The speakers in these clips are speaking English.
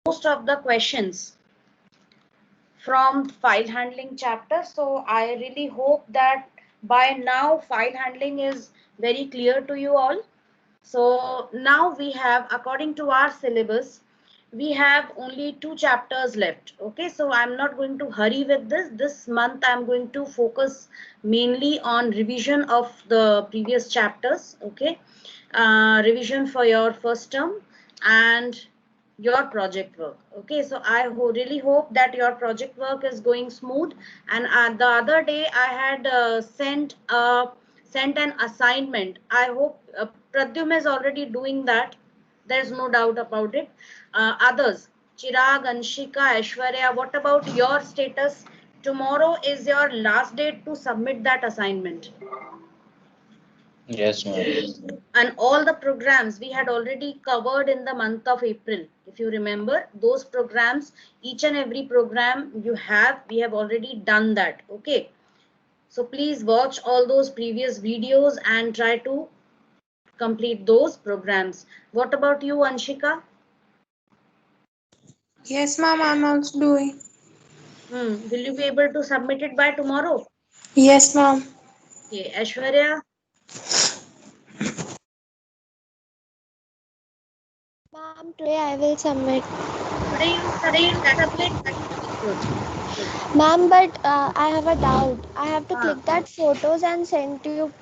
most of the questions from file handling chapter. So I really hope that by now file handling is very clear to you all. So now we have, according to our syllabus, we have only 2 chapters left. Okay, so I'm not going to hurry with this. This month I'm going to focus mainly on revision of the previous chapters. Okay, revision for your first term and your project work. Okay, so I really hope that your project work is going smooth. And the other day I had sent an assignment. I hope Pradyum is already doing that. There's no doubt about it. Others, Chirag, Anshika, Aishwarya, what about your status? Tomorrow is your last date to submit that assignment. Yes, ma'am. And all the programs we had already covered in the month of April. If you remember those programs, each and every program we have already done that. Okay, so please watch all those previous videos and try to complete those programs. What about you, Anshika? Yes, ma'am, I'm also doing. Will you be able to submit it by tomorrow? Yes, ma'am. Okay, Aishwarya. Ma'am, today I will submit. Today you submit. That's great. That's very good. Good. Ma'am, but I have a doubt. I have to uh, click that photos and send to you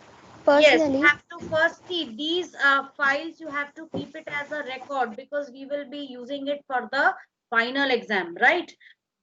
Yes, you personally. have to first see these files. You have to keep it as a record because we will be using it for the final exam, right?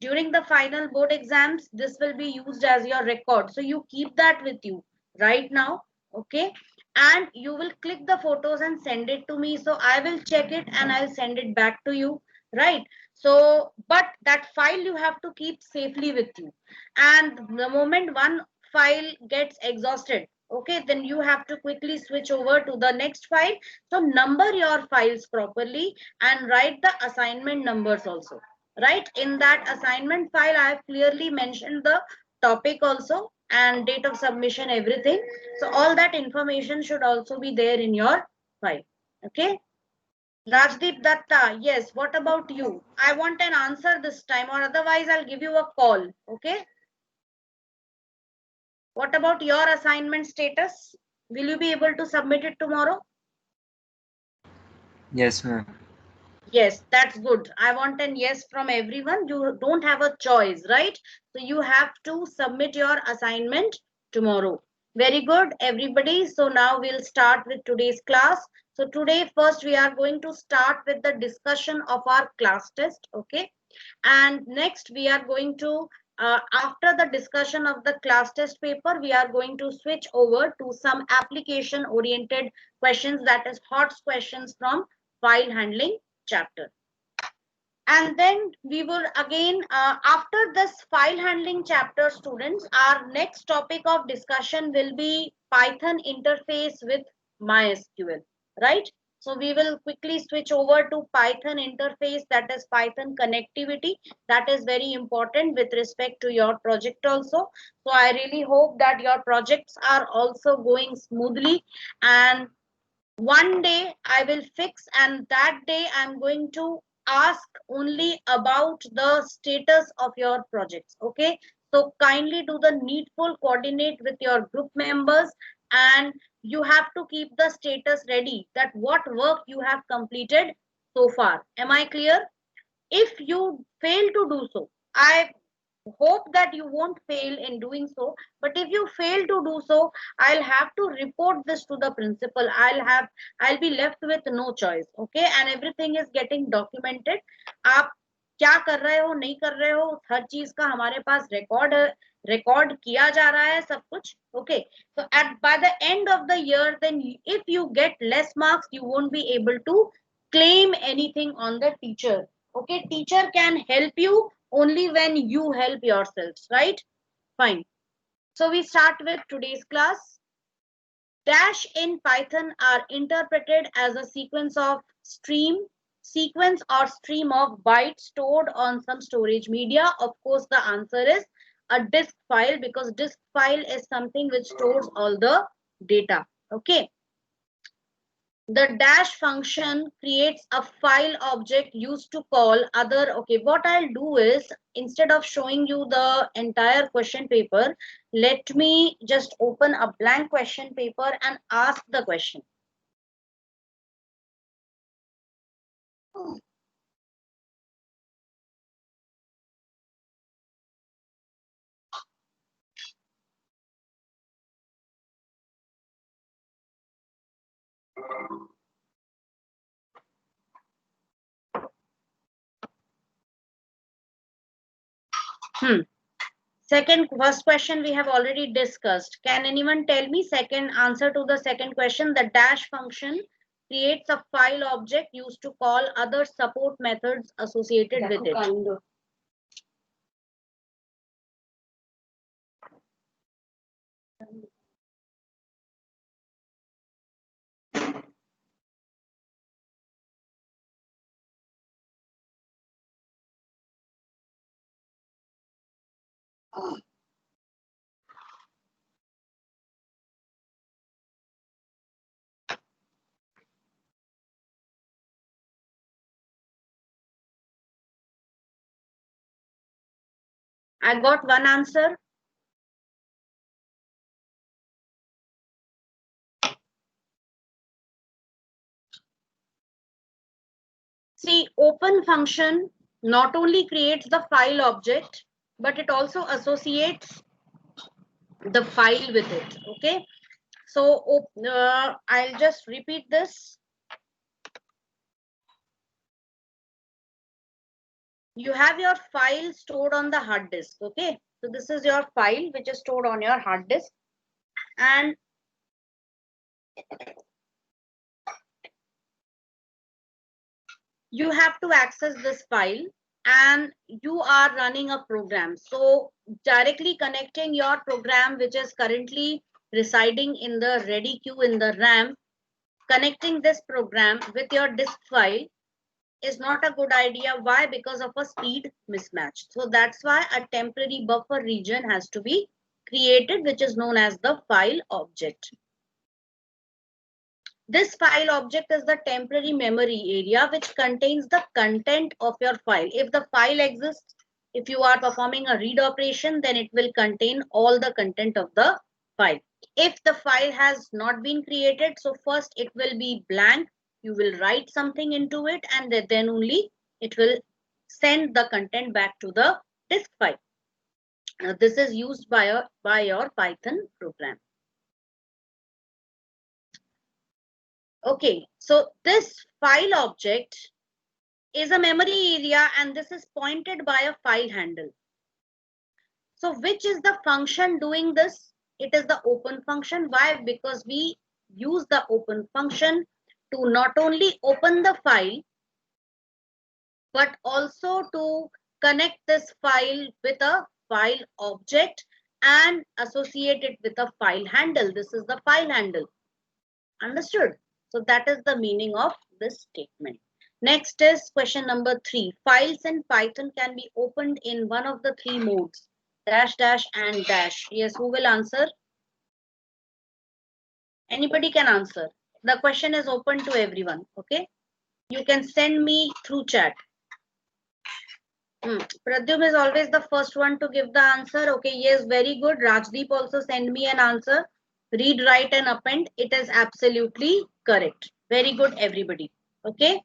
During the final board exams, this will be used as your record. So you keep that with you right now, okay? And you will click the photos and send it to me. So I will check it and I'll send it back to you, right? So, but that file you have to keep safely with you. And the moment one file gets exhausted, okay, then you have to quickly switch over to the next file. So number your files properly and write the assignment numbers also, right? In that assignment file I have clearly mentioned the topic also and date of submission, everything. So all that information should also be there in your file. Okay, Rajdeep Datta, yes, what about you? I want an answer this time, or otherwise I'll give you a call. Okay, what about your assignment status? Will you be able to submit it tomorrow? Yes, ma'am. Yes, that's good. I want an yes from everyone. You don't have a choice, right? So you have to submit your assignment tomorrow. Very good, everybody. So now we'll start with today's class. So today, first, we are going to start with the discussion of our class test. Okay. And next, we are going to, after the discussion of the class test paper, we are going to switch over to some application oriented questions, that is hot questions from file handling chapter. And then we will again, after this file handling chapter, students, our next topic of discussion will be Python interface with MySQL, right? So we will quickly switch over to Python interface, that is Python connectivity. That is very important with respect to your project also. So I really hope that your projects are also going smoothly, and one day I will fix, and that day I'm going to ask only about the status of your projects. Okay, so kindly do the needful, coordinate with your group members, and you have to keep the status ready, that what work you have completed so far. Am I clear? If you fail to do so, I hope that you won't fail in doing so, but if you fail to do so, I'll have to report this to the principal. I'll be left with no choice. Okay, and everything is getting documented. आप क्या कर रहे हो, नहीं कर रहे हो, हर चीज का हमारे पास रिकॉर्ड है, रिकॉर्ड किया जा रहा है सब कुछ. Okay, so at by the end of the year, then if you get less marks, you won't be able to claim anything on the teacher. Okay, teacher can help you only when you help yourselves, right? Fine. So we start with today's class. Dash in Python are interpreted as a sequence or stream of bytes stored on some storage media. Of course, the answer is a disk file, because disk file is something which stores all the data. Okay. The dash function creates a file object used to call other. Okay, what I'll do is, instead of showing you the entire question paper, let me just open a blank question paper and ask the question. First question we have already discussed. Can anyone tell me second answer to the second question? The dash function creates a file object used to call other support methods associated with it. I got one answer. See, open function not only creates the file object, but it also associates the file with it. Okay. So I'll just repeat this. You have your file stored on the hard disk. Okay. So this is your file which is stored on your hard disk. And you have to access this file and you are running a program. So directly connecting your program, which is currently residing in the ready queue in the RAM, connecting this program with your disk file is not a good idea. Why? Because of a speed mismatch. So that's why a temporary buffer region has to be created, which is known as the file object. This file object is the temporary memory area which contains the content of your file. If the file exists, if you are performing a read operation, then it will contain all the content of the file. If the file has not been created, so first it will be blank. You will write something into it and then only it will send the content back to the disk file. This is used by your Python program. Okay, so this file object is a memory area and this is pointed by a file handle. So which is the function doing this? It is the open function. Why? Because we use the open function to not only open the file, but also to connect this file with a file object and associate it with a file handle. This is the file handle. Understood? So that is the meaning of this statement. Next is question number 3. Files in Python can be opened in one of the 3 modes, dash, dash, and dash. Yes, who will answer? Anybody can answer. The question is open to everyone. Okay. You can send me through chat. Pradyum is always the first one to give the answer. Okay, yes, very good. Rajdeep also send me an answer. Read, write, and append. It is absolutely correct. Very good, everybody. Okay.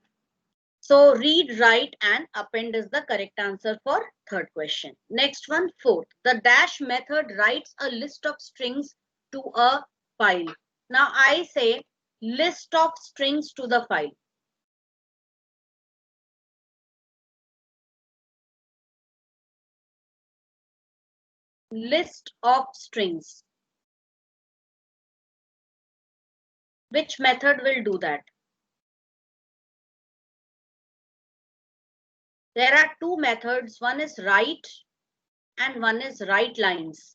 So read, write, and append is the correct answer for third question. Next one, fourth. The dash method writes a list of strings to a file. Now I say list of strings to the file. List of strings. Which method will do that? There are 2 methods. One is write and one is write lines.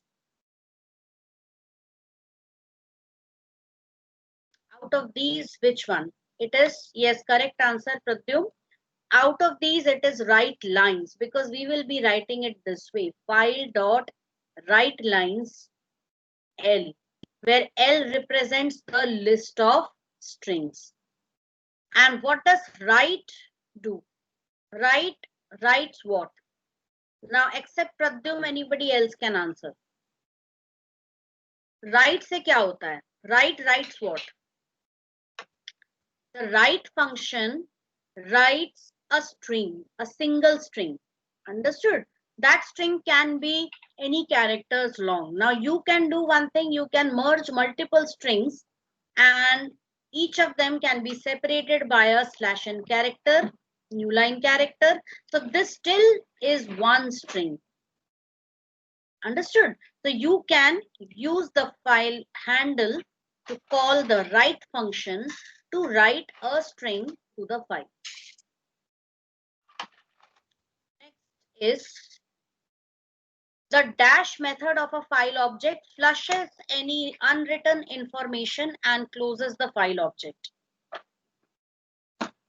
Out of these, which one? It is, yes, correct answer, Pradyum. Out of these, it is write lines because we will be writing it this way. File dot write lines L, where L represents the list of strings. And what does write do? Writes what? Now, except Pradyum, anybody else can answer. Write से क्या होता है? Writes what? The write function writes a string, a single string. Understood? That string can be any characters long. Now you can do one thing, you can merge multiple strings and each of them can be separated by a slash n character, new line character. So this still is one string. Understood? So you can use the file handle to call the write function to write a string to the file. Next is the dash method of a file object flushes any unwritten information and closes the file object.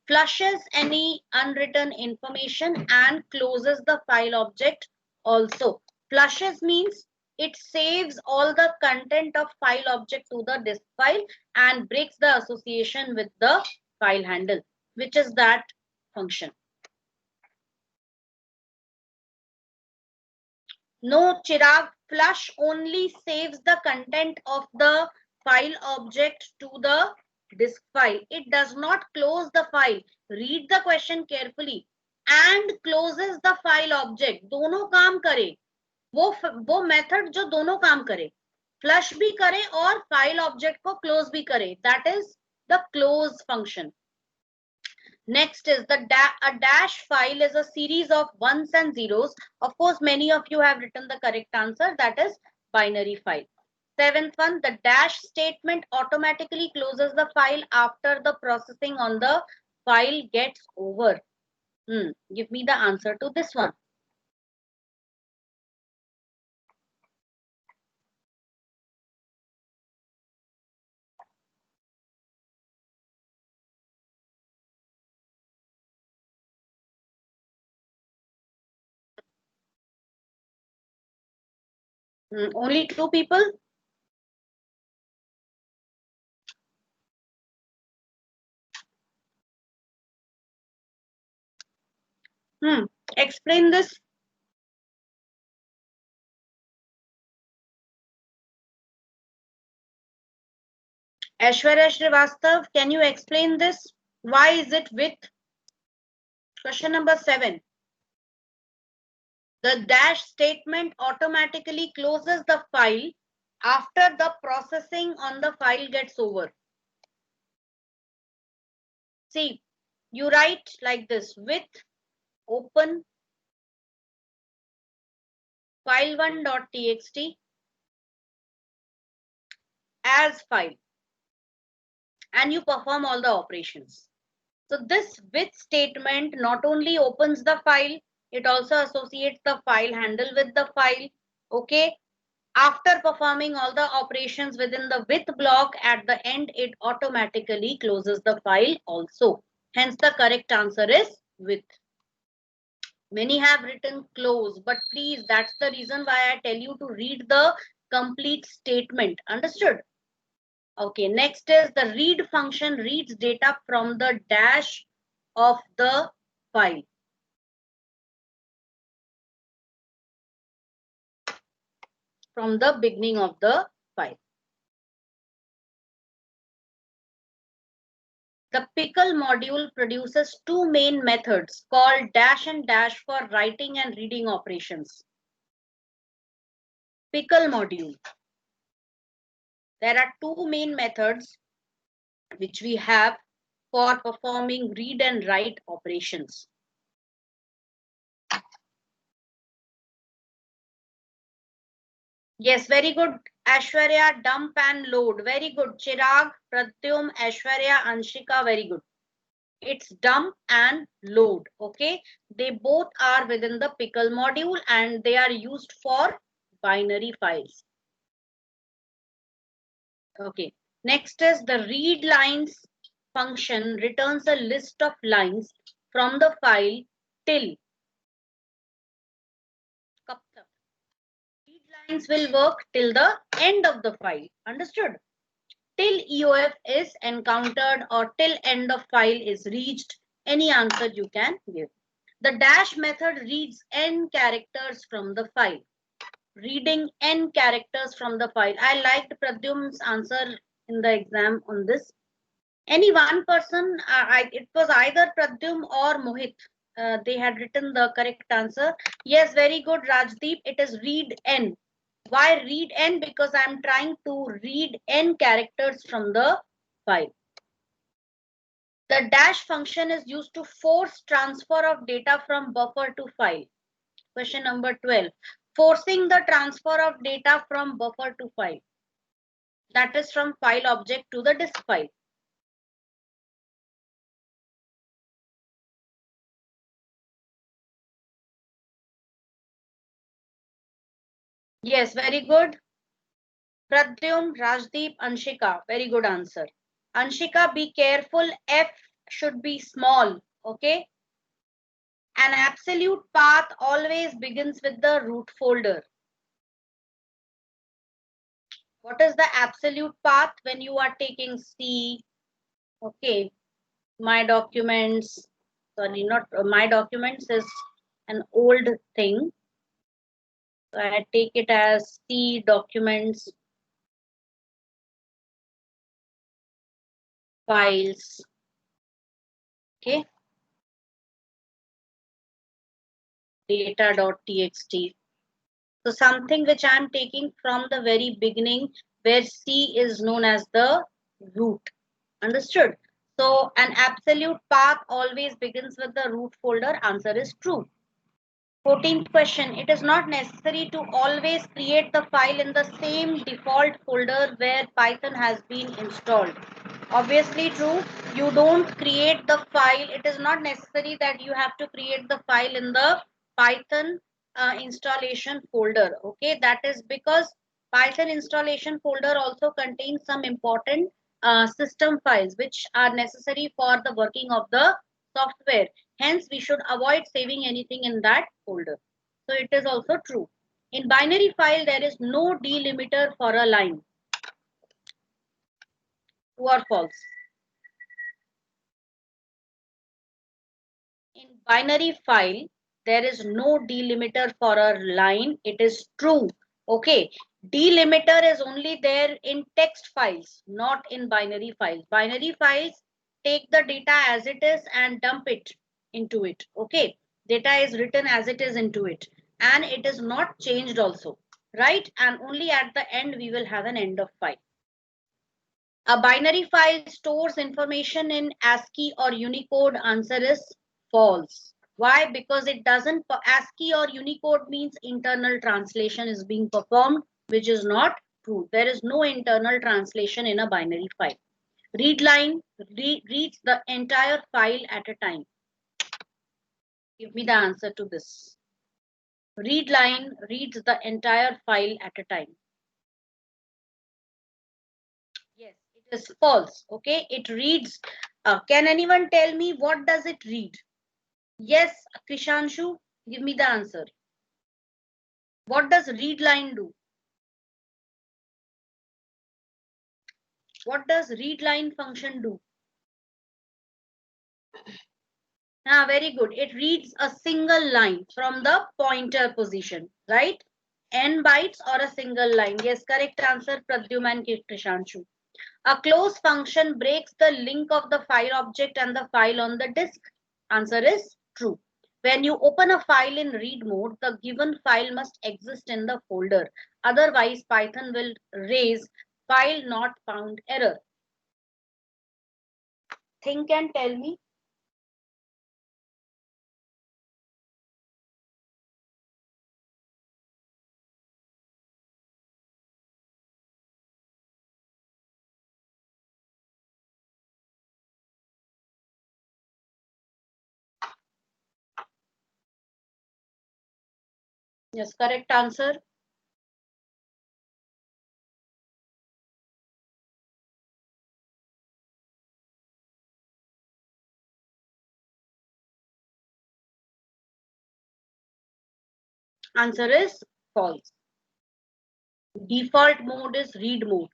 Flushes any unwritten information and closes the file object also. Flushes means it saves all the content of file object to the disk file and breaks the association with the file handle, which is that function. No, Chirag, flush only saves the content of the file object to the disk file. It does not close the file. Read the question carefully. And closes the file object. दोनों काम करे. वो method जो दोनों काम करे. Flush भी करे और file object को close भी करे. That is the close function. Next is a dash file is a series of ones and zeros. Of course, many of you have written the correct answer. That is binary file. Seventh one, the dash statement automatically closes the file after the processing on the file gets over. Give me the answer to this one. Only two people? Explain this. Aishwarya Srivastav, can you explain this? Why is it with? Question number 7. The dash statement automatically closes the file after the processing on the file gets over. See, you write like this: with open file1.txt as file, and you perform all the operations. So this with statement not only opens the file, it also associates the file handle with the file. Okay. After performing all the operations within the with block, at the end, it automatically closes the file also. Hence, the correct answer is with. Many have written close, but please, that's the reason why I tell you to read the complete statement. Understood? Okay, next is the read function reads data from the dash of the file. From the beginning of the file. The pickle module produces two main methods called dash and dash for writing and reading operations. Pickle module. There are two main methods which we have for performing read and write operations. Yes, very good. Aishwarya, dump and load. Very good. Chirag, Pradyum, Aishwarya, Anshika, very good. It's dump and load. Okay. They both are within the pickle module and they are used for binary files. Okay. Next is the read lines function returns a list of lines from the file till. Read lines will work till the end of the file. Understood? till EOF is encountered or till end of file is reached. Any answer you can give. The dash method reads n characters from the file. Reading n characters from the file. I liked Pradyum's answer in the exam on this. Any one person, it was either Pradyum or Mohit. They had written the correct answer. Yes, very good, Rajdeep. It is read n. Why read n? Because I am trying to read n characters from the file. The dash function is used to force transfer of data from buffer to file. Question number 12. Forcing the transfer of data from buffer to file. That is from file object to the disk file. Yes, very good. Pradyum, Rajdeep, Anshika. Very good answer. Anshika, be careful. F should be small. Okay. An absolute path always begins with the root folder. What is the absolute path when you are taking C? Okay. My documents. Sorry, not my documents is an old thing. So I take it as C documents, files. Okay. Data.txt. So something which I am taking from the very beginning where C is known as the root. Understood? So an absolute path always begins with the root folder. Answer is true. 14th question. It is not necessary to always create the file in the same default folder where Python has been installed. Obviously true. You don't create the file. It is not necessary that you have to create the file in the Python installation folder. Okay, that is because Python installation folder also contains some important system files which are necessary for the working of the software. Hence, we should avoid saving anything in that folder. So it is also true. In binary file, there is no delimiter for a line. True or false? In binary file, there is no delimiter for a line. It is true. Okay. Delimiter is only there in text files, not in binary files. Binary files take the data as it is and dump it into it. Okay. Data is written as it is into it. And it is not changed also. Right? And only at the end we will have an end of file. A binary file stores information in ASCII or Unicode. Answer is false. Why? Because it doesn't. ASCII or Unicode means internal translation is being performed, which is not true. There is no internal translation in a binary file. Read line reads the entire file at a time. Give me the answer to this. Read line reads the entire file at a time. Yes, it is false. Okay, it reads. Can anyone tell me what does it read? Yes, Krishanshu, give me the answer. What does read line do? What does read line function do? Very good. It reads a single line from the pointer position, right? N bytes or a single line. Yes, correct answer, Pradyum and Krishanshu. A close function breaks the link of the file object and the file on the disk. Answer is true. When you open a file in read mode, the given file must exist in the folder. Otherwise, Python will raise file not found error. Think and tell me. Yes, correct answer. Answer is false. Default mode is read mode.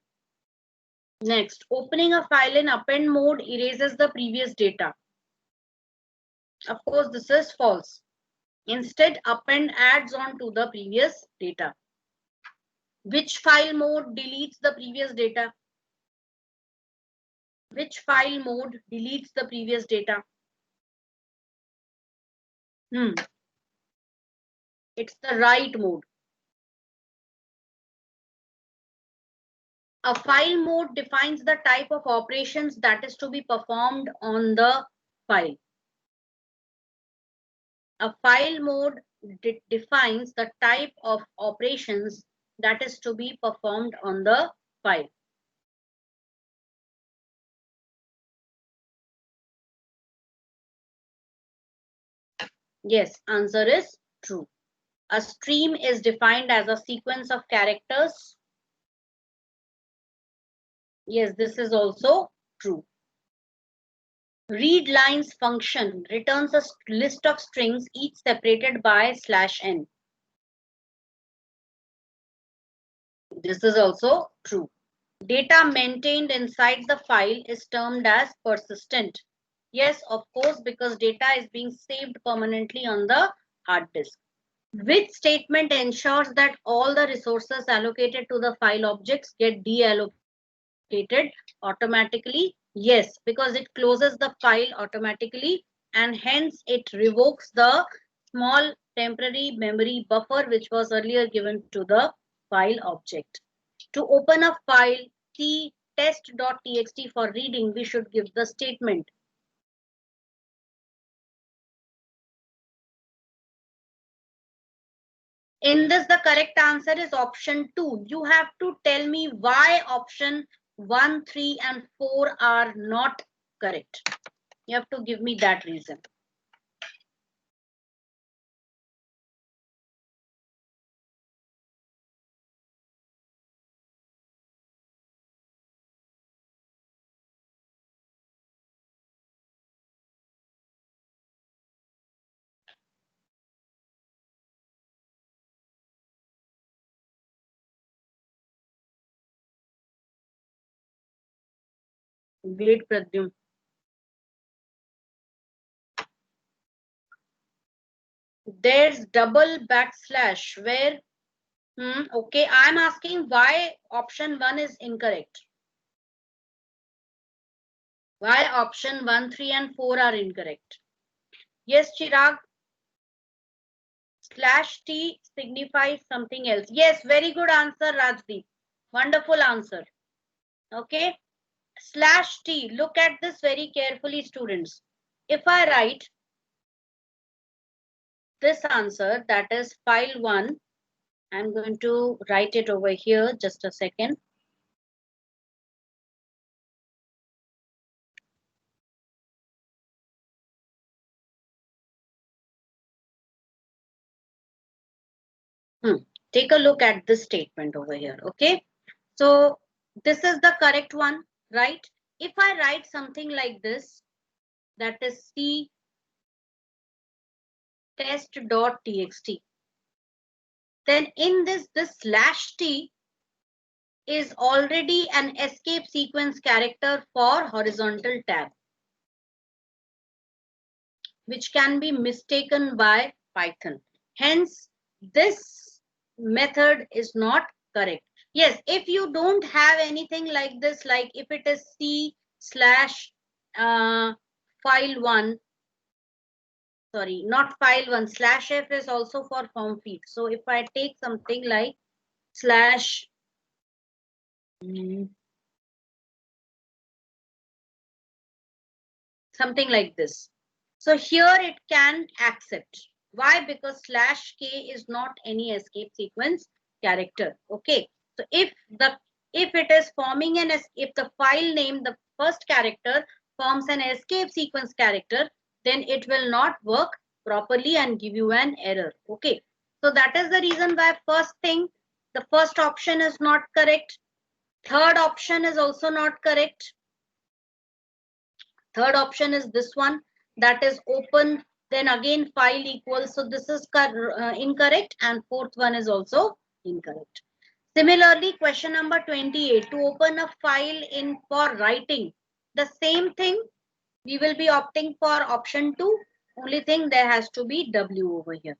Next, opening a file in append mode erases the previous data. Of course, this is false. Instead, append adds on to the previous data. Which file mode deletes the previous data? Which file mode deletes the previous data? It's the write mode. A file mode defines the type of operations that is to be performed on the file. A file mode defines the type of operations that is to be performed on the file. Yes, answer is true. A stream is defined as a sequence of characters. Yes, this is also true. Read lines function returns a list of strings each separated by /n. This is also true. Data maintained inside the file is termed as persistent. Yes, of course, because data is being saved permanently on the hard disk. Which statement ensures that all the resources allocated to the file objects get deallocated automatically? Yes, because it closes the file automatically and hence it revokes the small temporary memory buffer which was earlier given to the file object. To open a file, see test.txt for reading, we should give the statement. In this, the correct answer is option 2. You have to tell me why option 1, 3 and 4 are not correct. You have to give me that reason. Great, Pradyum. There's double backslash where, okay, I'm asking why option 1 is incorrect. Why option 1, 3 and 4 are incorrect. Yes, Chirag. /t signifies something else. Yes, very good answer, Rajdeep. Wonderful answer. Okay. /t, look at this very carefully, students. If I write this answer, that is file 1, I'm going to write it over here, just a second. Take a look at this statement over here, okay? So this is the correct one, right? If I write something like this, that is C test.txt, then in this /t is already an escape sequence character for horizontal tab, which can be mistaken by Python. Hence, this method is not correct. Yes, if you don't have anything like this, like if it is C slash file 1, sorry, not file 1, /f is also for form feed. So if I take something like slash something like this. So here it can accept. Why? Because /k is not any escape sequence character. Okay. So if it is forming if the file name, the first character forms an escape sequence character, then it will not work properly and give you an error. Okay. So that is the reason why first thing, the first option is not correct. Third option is also not correct. Third option is this one, that is open, then again file equals. So this is incorrect, and fourth one is also incorrect. Similarly, question number 28, to open a file in for writing, the same thing, we will be opting for option 2. Only thing, there has to be W over here.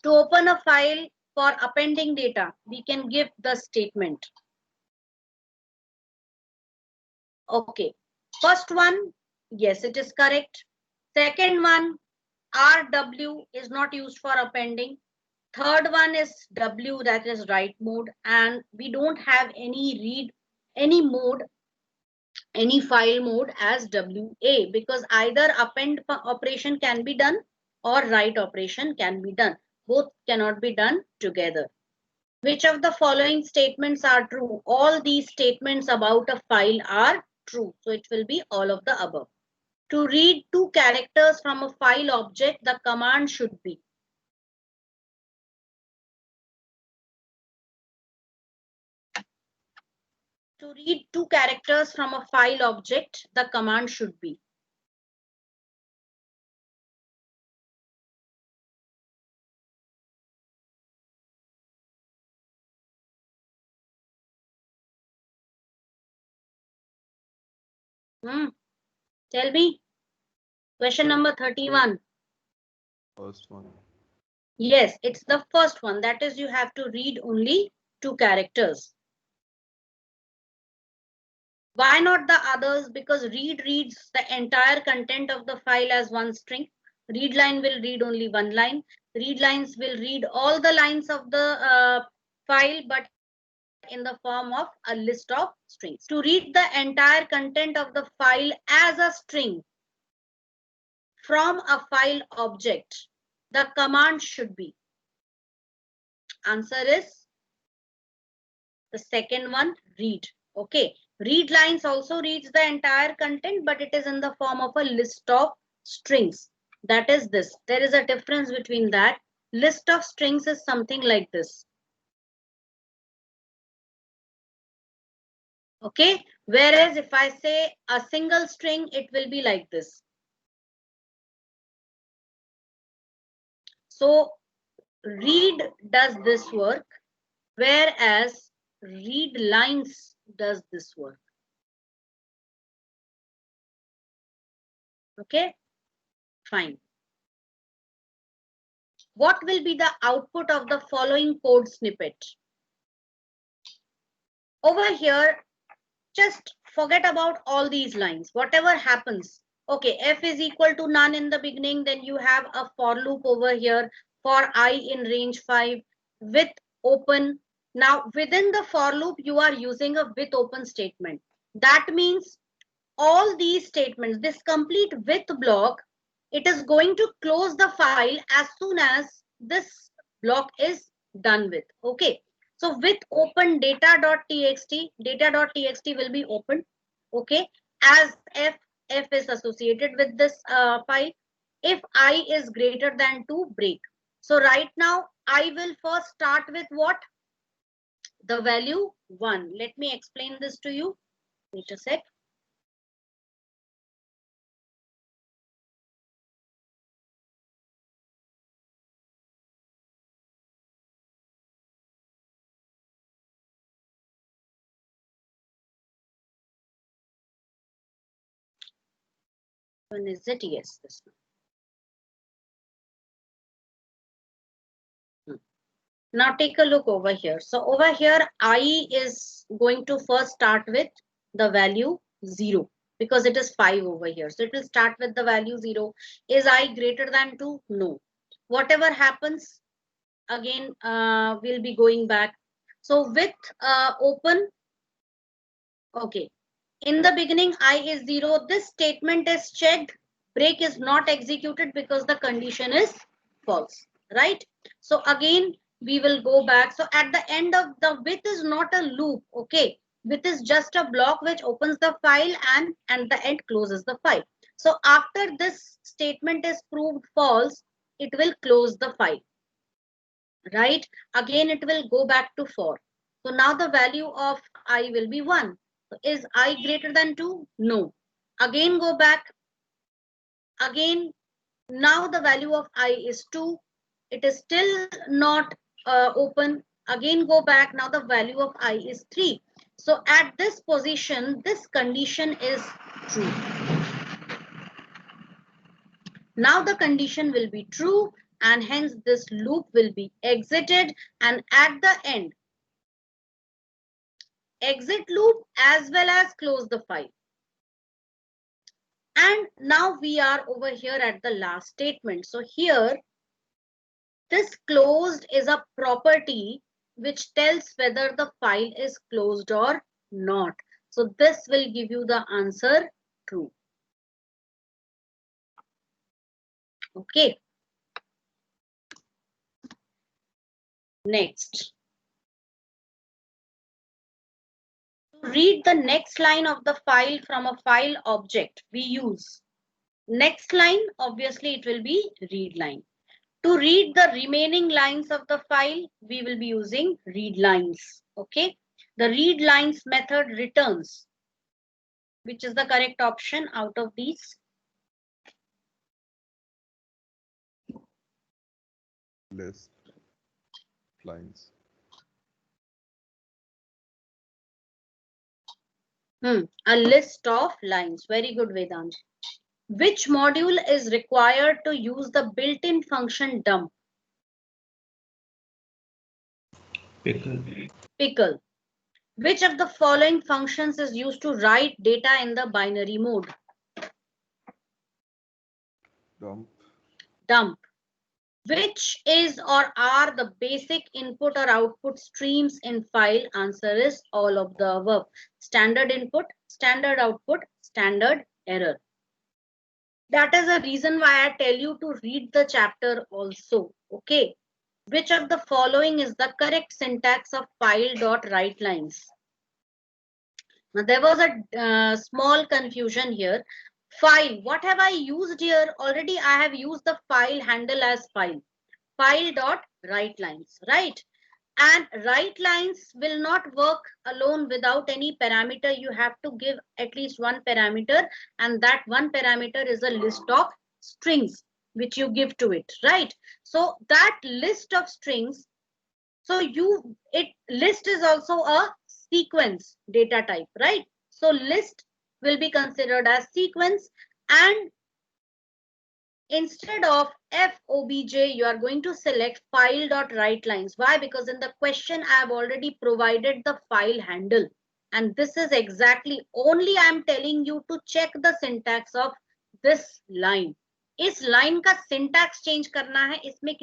To open a file for appending data, we can give the statement. Okay. First one, yes, it is correct. Second one, RW is not used for appending. Third one is W, that is write mode. And we don't have any read, any mode, any file mode as WA, because either append operation can be done or write operation can be done. Both cannot be done together. Which of the following statements are true? All these statements about a file are true. So it will be all of the above. To read 2 characters from a file object, the command should be. To read 2 characters from a file object, the command should be. Tell me. Question number 31. First one. Yes, it's the first one. That is, you have to read only 2 characters. Why not the others? Because read reads the entire content of the file as one string. Read line will read only one line. Read lines will read all the lines of the file, but in the form of a list of strings. To read the entire content of the file as a string from a file object, the command should be. Answer is the second one, read. Okay. Read lines also reads the entire content, but it is in the form of a list of strings. That is this. There is a difference between that. List of strings is something like this. Okay. Whereas if I say a single string, it will be like this. So read does this work, whereas read lines does this work. Okay, fine. What will be the output of the following code snippet? Over here, just forget about all these lines. Whatever happens, okay, f is equal to none in the beginning, then you have a for loop over here for I in range 5 with open. Now, within the for loop, you are using a with open statement. That means all these statements, this complete with block, it is going to close the file as soon as this block is done with. Okay. So with open data.txt will be opened. Okay. As f is associated with this file. If I is greater than 2, break. So right now, I will first start with what? The value 1. Let me explain this to you. Wait a sec. One is it? Yes, this one. Now take a look over here. So over here, I is going to first start with the value 0 because it is 5 over here. So it will start with the value 0. Is I greater than 2? No. Whatever happens, again, we'll be going back. So with open, okay. In the beginning, I is 0. This statement is checked. Break is not executed because the condition is false, right? So again, we will go back. So at the end of the with is not a loop, okay? With is just a block which opens the file and at the end closes the file. So after this statement is proved false, it will close the file, right? Again, it will go back to for. So now the value of I will be 1. So is I greater than 2? No. Again, go back. Again, now the value of I is 2. It is still not open. Again go back. Now the value of I is 3. So at this position, this condition is true. Now the condition will be true and hence this loop will be exited, and at the end, exit loop as well as close the file. And now we are over here at the last statement. So here, this closed is a property which tells whether the file is closed or not. So this will give you the answer true. Okay. Next. To read the next line of the file from a file object, we use next line. Obviously, it will be read line. To read the remaining lines of the file, we will be using read lines. Okay. The read lines method returns. Which is the correct option out of these? List lines. A list of lines. Very good, Vedant. Which module is required to use the built-in function dump? Pickle. Pickle. Which of the following functions is used to write data in the binary mode? Dump. Dump. Which is or are the basic input or output streams in file? Answer is all of the above. Standard input, standard output, standard error. That is the reason why I tell you to read the chapter also. Okay. Which of the following is the correct syntax of file.writelines? Now there was a small confusion here. File, what have I used here? Already I have used the file handle as file. File.writelines, right? And writelines will not work alone without any parameter. You have to give at least one parameter, and that one parameter is a list of strings which you give to it, right? So that list of strings, so list is also a sequence data type, right? So list will be considered as sequence, and instead of FOBJ, you are going to select file.writelines. Why? Because in the question I have already provided the file handle, and this is exactly only I am telling you to check the syntax of this line. इस line का syntax change करना है, इसमें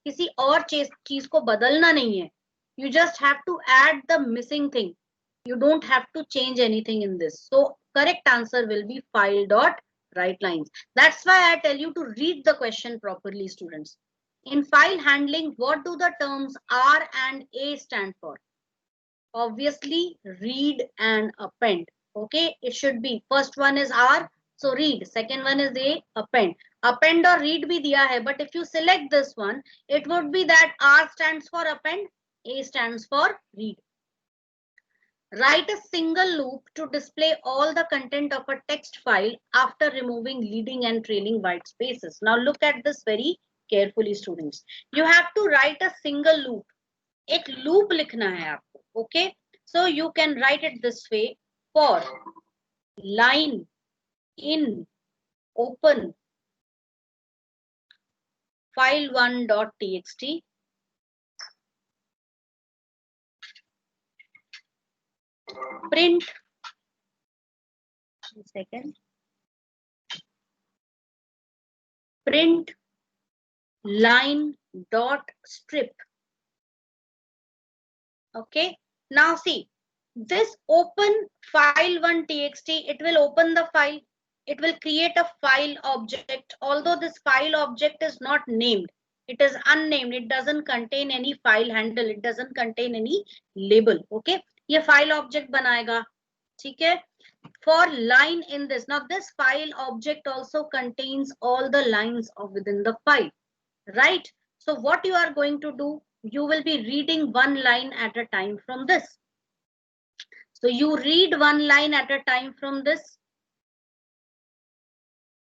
किसी और चीज को बदलना नहीं है. You just have to add the missing thing. You don't have to change anything in this. So correct answer will be file.writelines. That's why I tell you to read the question properly, students. In file handling, what do the terms R and A stand for? Obviously, read and append. Okay, it should be first one is R, so read. Second one is A, append. Append or read bhi diya hai, but if you select this one, it would be that R stands for append, A stands for read. Write a single loop to display all the content of a text file after removing leading and trailing white spaces. Now look at this very carefully, students. You have to write a single loop. एक loop लिखना है आपको. Okay, so you can write it this way: for line in open file1.txt print print line dot strip. Okay, now see this open file1.txt, it will open the file, it will create a file object. Although this file object is not named, it is unnamed, it doesn't contain any file handle, it doesn't contain any label. Okay, ये file object बनाएगा, ठीक है? For line in this, now this file object also contains all the lines of within the file, right? So what you are going to do, you will be reading one line at a time from this. So you read one line at a time from this.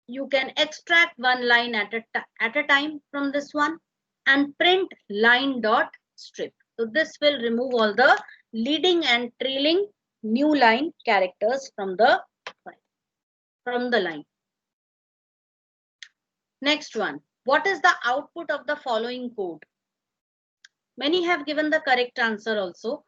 You can extract one line at a time from this one and print line dot strip. So this will remove all the leading and trailing new line characters from the line. Next one. What is the output of the following code? Many have given the correct answer also.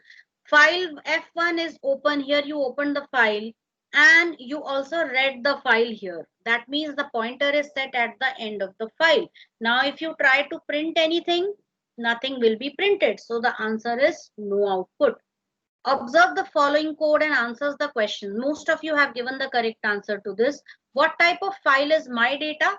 File F1 is open. Here you open the file and you also read the file here. That means the pointer is set at the end of the file. Now if you try to print anything, nothing will be printed. So the answer is no output. Observe the following code and answers the question. Most of you have given the correct answer to this. What type of file is my data?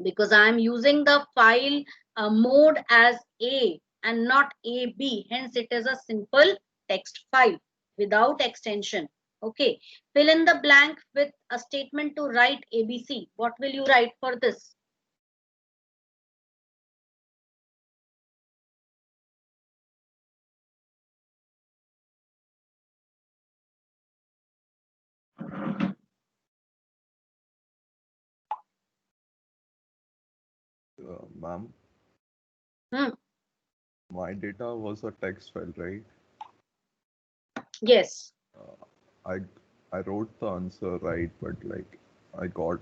Because I am using the file mode as A and not AB. Hence, it is a simple text file without extension. Okay. Fill in the blank with a statement to write ABC. What will you write for this? Ma'am, Hmm. my data was a text file, right? Yes. I wrote the answer right, but like I got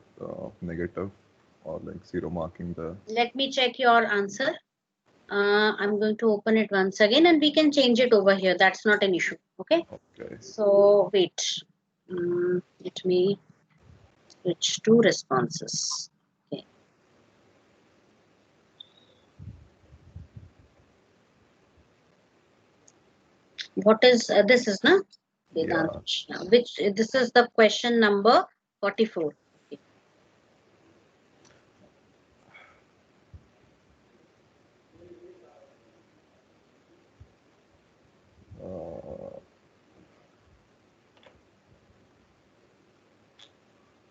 negative or like zero marking there. Let me check your answer. I'm going to open it once again and we can change it over here. That's not an issue. Okay. Okay. So wait. Let me switch to responses. Okay. What is this is na? Yeah. Which this is the question number 44. Okay.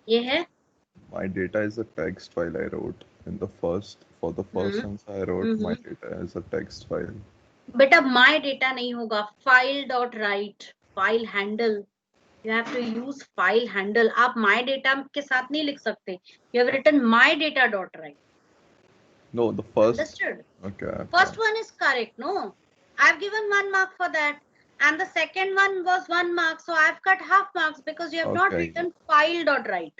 ये है? My data is a text file I wrote in the first, for the first answer I wrote my data as a text file. बेटा my data नहीं होगा. File dot write, file handle. You have to use file handle. आप my data के साथ नहीं लिख सकते. You have written my data dot write. No, the first. Understood? Okay. First one is correct. No, I've given 1 mark for that. And the second one was 1 mark. So I've cut half marks because you have not written file dot write.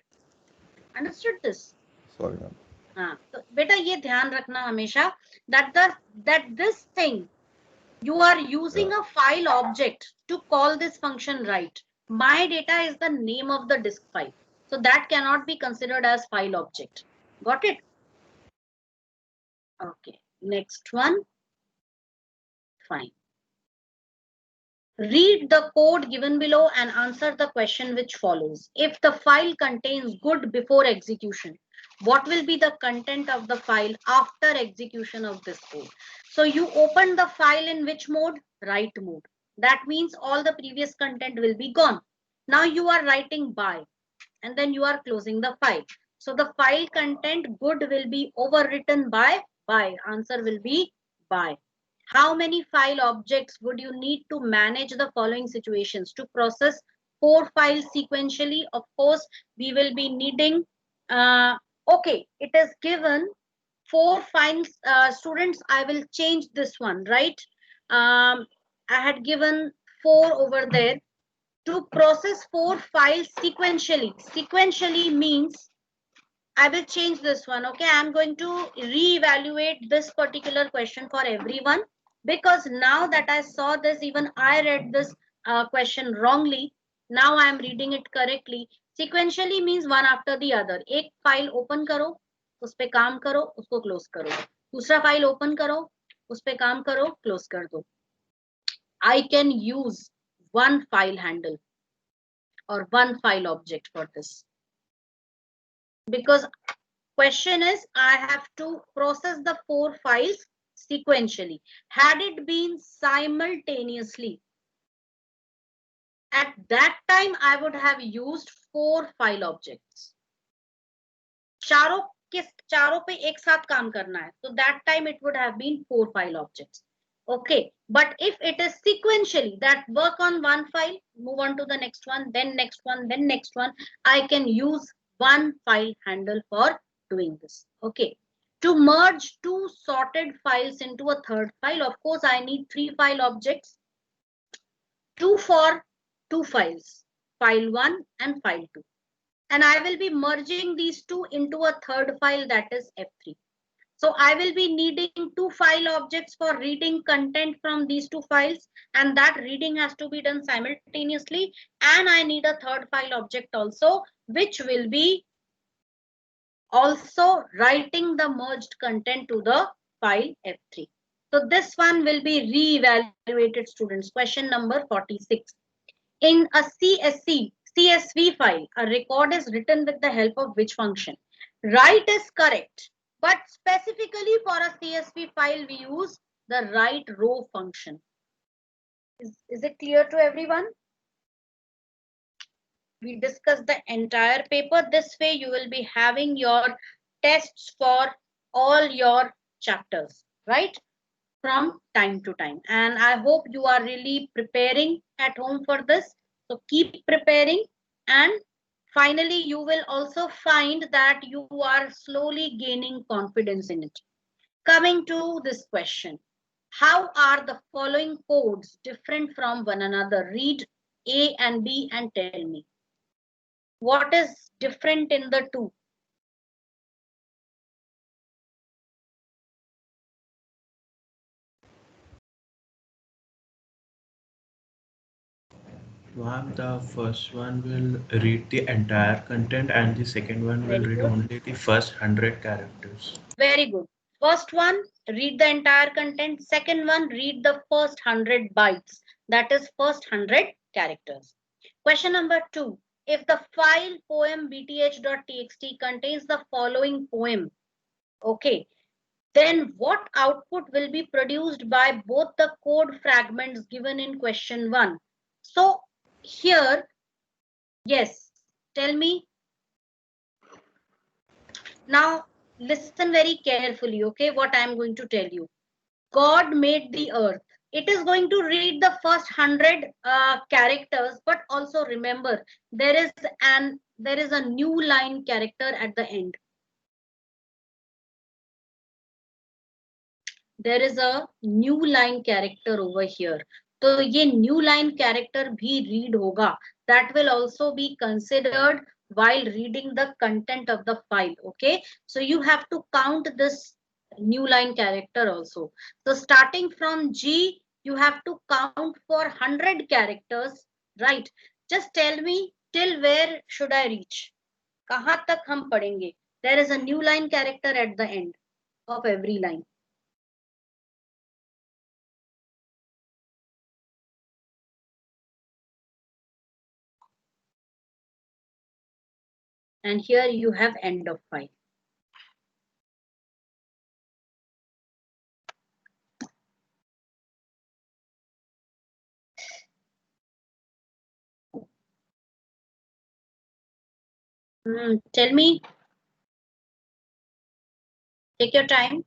Understood this? Sorry, ma'am. हाँ, तो बेटा ये ध्यान रखना हमेशा that this thing you are using a file object to call this function write. My data is the name of the disk file, so that cannot be considered as file object. Got it? Okay. Next one. Fine. Read the code given below and answer the question which follows. If the file contains good before execution, what will be the content of the file after execution of this code? So you open the file in which mode? Write mode. That means all the previous content will be gone. Now you are writing by and then you are closing the file. So the file content good will be overwritten by. Answer will be by. How many file objects would you need to manage the following situations? To process 4 files sequentially, of course, we will be needing, okay, it is given 4 files. Students, I will change this one, right? I had given 4 over there. To process 4 files sequentially. Sequentially means I will change this one. Okay, I'm going to reevaluate this particular question for everyone. Because now that I saw this, even I read this question wrongly. Now I am reading it correctly. Sequentially means one after the other. एक file open करो, उस पे काम करो, उसको close करो. दूसरा file open करो, उस पे काम करो, close कर दो. I can use one file handle or one file object for this. Because question is I have to process the 4 files sequentially. Had it been simultaneously, at that time I would have used 4 file objects. चारों पे एक साथ काम करना है, so that time it would have been 4 file objects. Okay, but if it is sequentially, that work on one file, move on to the next one, then next one, then next one, I can use one file handle for doing this. Okay, To merge two sorted files into a third file, of course, I need three file objects. Two for two files, file 1 and file 2. And I will be merging these two into a third file, that is F3. So I will be needing two file objects for reading content from these two files, and that reading has to be done simultaneously. And I need a third file object also, which will be also writing the merged content to the file F3. So this one will be re-evaluated, students. Question number 46. In a CSV file, a record is written with the help of which function? Write is correct, but specifically for a CSV file, we use the write row function. Is it clear to everyone? We discussed the entire paper. This way you will be having your tests for all your chapters, right? From time to time. And I hope you are really preparing at home for this. So keep preparing, and finally you will also find that you are slowly gaining confidence in it. Coming to this question, how are the following codes different from one another? Read A and B and tell me. What is different in the two? Ma'am, the first one will read the entire content and the second one will Very read good. only the first 100 characters. Very good. First one, read the entire content. Second one, read the first 100 bytes. That is first 100 characters. Question number 2. If the file poem bth.txt contains the following poem, okay, then what output will be produced by both the code fragments given in question 1? So here, yes, tell me. Now listen very carefully, okay, what I am going to tell you. God made the earth. It is going to read the first 100 characters, but also remember there is a new line character at the end. There is a new line character over here. So ये new line character भी read होगा. That will also be considered while reading the content of the file. Okay, so you have to count this new line character also. So starting from G, you have to count for 100 characters, right? Just tell me till where should I reach? कहाँ तक हम पढ़ेंगे? There is a new line character at the end of every line. And here you have end of file. Tell me. Take your time.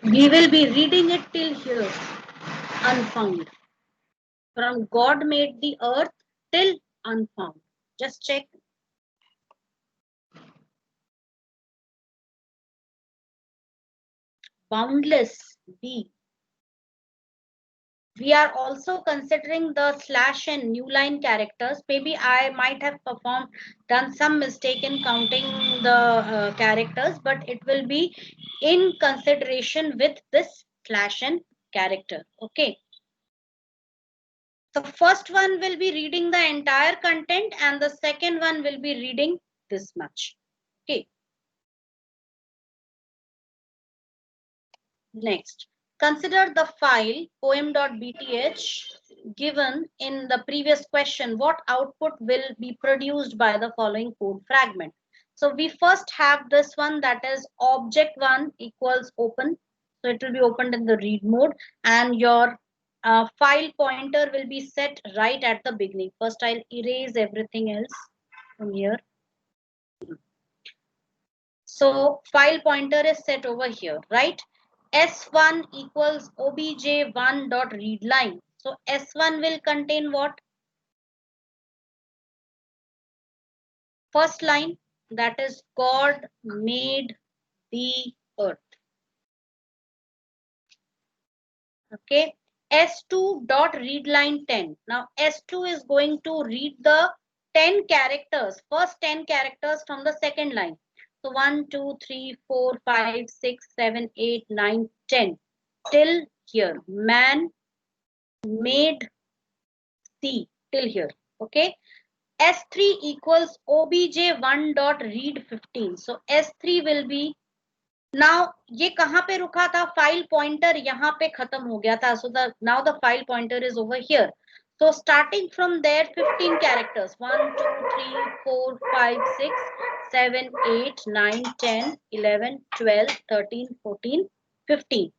We will be reading it till here. Unfound. From God made the earth till unfound. Just check. Boundless. B. We are also considering the slash and new line characters. Maybe I might have done some mistake in counting the characters, but it will be in consideration with this slash and character. Okay. The first one will be reading the entire content and the second one will be reading this much. Okay. Next, consider the file poem.bth given in the previous question. What output will be produced by the following code fragment? So we first have this one, that is object1 equals open. So it will be opened in the read mode and your file pointer will be set right at the beginning. First, I'll erase everything else from here. So file pointer is set over here, right? S1 equals obj1 dot read line. So S1 will contain what? First line, that is God made the earth. Okay. S2 dot read line 10. Now S2 is going to read the 10 characters, first 10 characters from the second line. So 1, 2, 3, 4, 5, 6, 7, 8, 9, 10. Till here. Man made sea till here. Okay. S3 equals obj1 dot read 15. So S3 will be, now ये कहाँ पे रुका था? File pointer यहाँ पे खत्म हो गया था. So now the file pointer is over here. So starting from there, 15 characters. 1, 2, 3, 4, 5, 6, 7, 8, 9, 10, 11, 12, 13, 14, 15.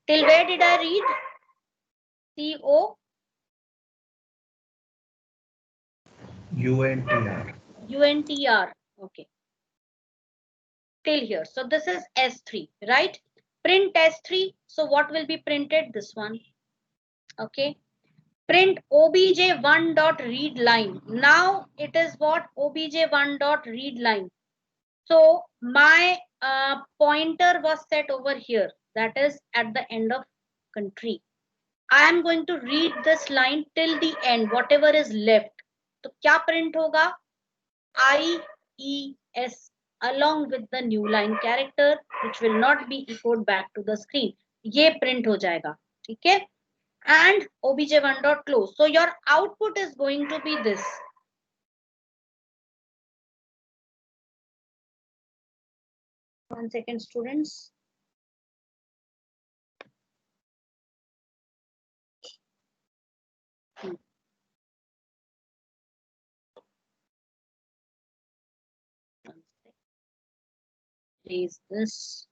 Till where did I read? CO? UNTR. UNTR. Okay. Till here. So this is S3, right? Print S3. So what will be printed? This one. Okay. Print obj1 dot read line. Now it is what? Obj1 dot read line. So my pointer was set over here. That is at the end of country. I am going to read this line till the end, whatever is left. तो क्या print होगा? IES along with the new line character, which will not be echoed back to the screen. ये print हो जाएगा, ठीक है? And obj1 dot close. So your output is going to be this. One second, students. Raise this.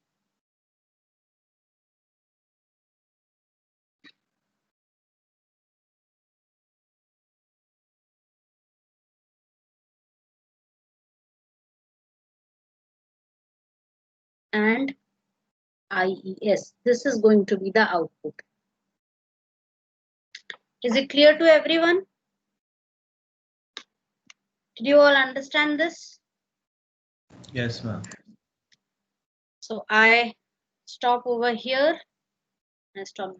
And IES. This is going to be the output. Is it clear to everyone? Did you all understand this? Yes, ma'am. So I stop over here. I stop